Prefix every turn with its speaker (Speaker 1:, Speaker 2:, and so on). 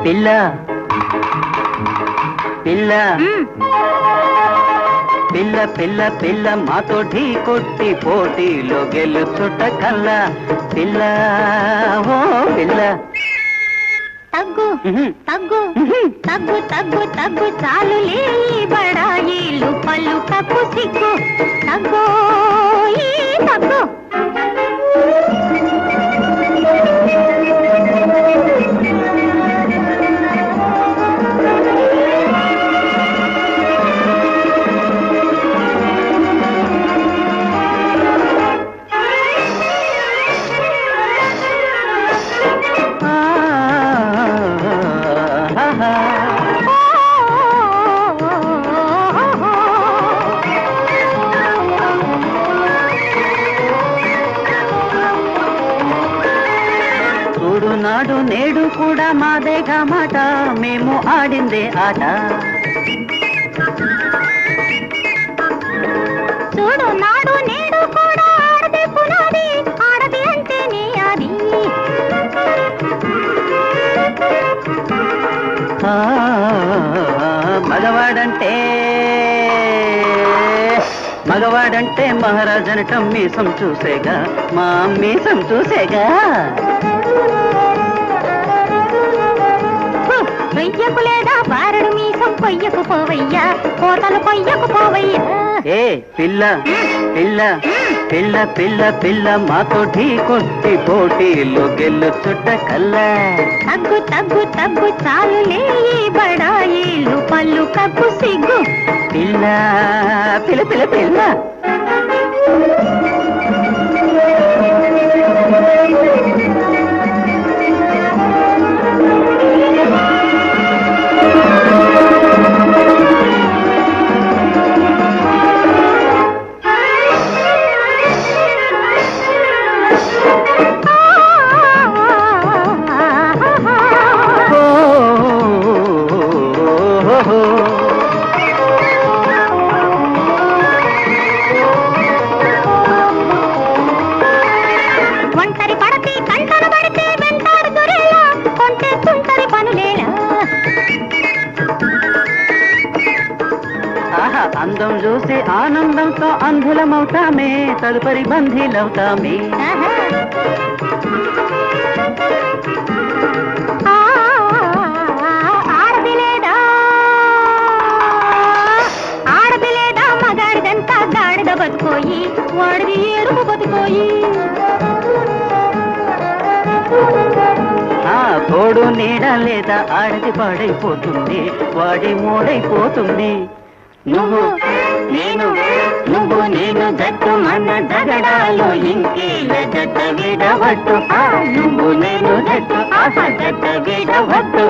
Speaker 1: పిల్ల పిల్ల పిల్ల పిల్ల పిల్ల మాతో ఢీ కొట్టి పోటీలో గెలుచుట కల్లా పిల్ల ఓ పిల్ల
Speaker 2: తగ్గు తగ్గు తగ్గు తగ్గు తగ్గు చాలులే బడాయిలు పళ్ళు కప్పు సిగ్గు తగ్గు తగ్గు
Speaker 1: నాడు నేడు కూడా మాదేగా మాట మేము ఆడిందే ఆట
Speaker 2: చూడు నాడు నేడు కూడా ఆడదే పునాది ఆడది అంటే నీ అది
Speaker 1: మగవాడంటే మహారాజనటం మీసం చూసేగా మా మీసం చూసేగా
Speaker 2: కొయ్యకు లేదా బారడు మీసం కొయ్యకు పోవయ్యా కోతలు కొయ్యకు పోవయ్యా
Speaker 1: ఏ పిల్ల పిల్ల పిల్ల పిల్ల పిల్ల మాతో ఢీ కొట్టి పోటీలో గెలుచుట కల్లా
Speaker 2: తగ్గు తగ్గు తగ్గు చాలులే బడాయిలు పళ్ళు కప్పు సిగ్గు
Speaker 1: పిల్ల పిల్ల పిల్ల పిల్ల
Speaker 2: ఒంటరి పడతి కంటలు పడితే వెంటాడు దొరేలా కొంటే తుంటరి పనులేలా
Speaker 1: ఆహా అందం చూసి ఆనందంతో అంధులమవుతామే తదుపరి బంధీలవుతామే
Speaker 2: ఆడపిలేదా మగాడిదంతా గాడిద బతుకోయి వాడిది ఎరుపు బతుకోయి
Speaker 1: తోడు నీడ లేదా ఆడది పాడైపోతుంది వాడి మూడైపోతుంది నువ్వు నేను జట్టు మన జగడాలు ఇంకేల జట్ట విడవట్టు నువ్వు నేను జట్టు జట్ట విడవట్టు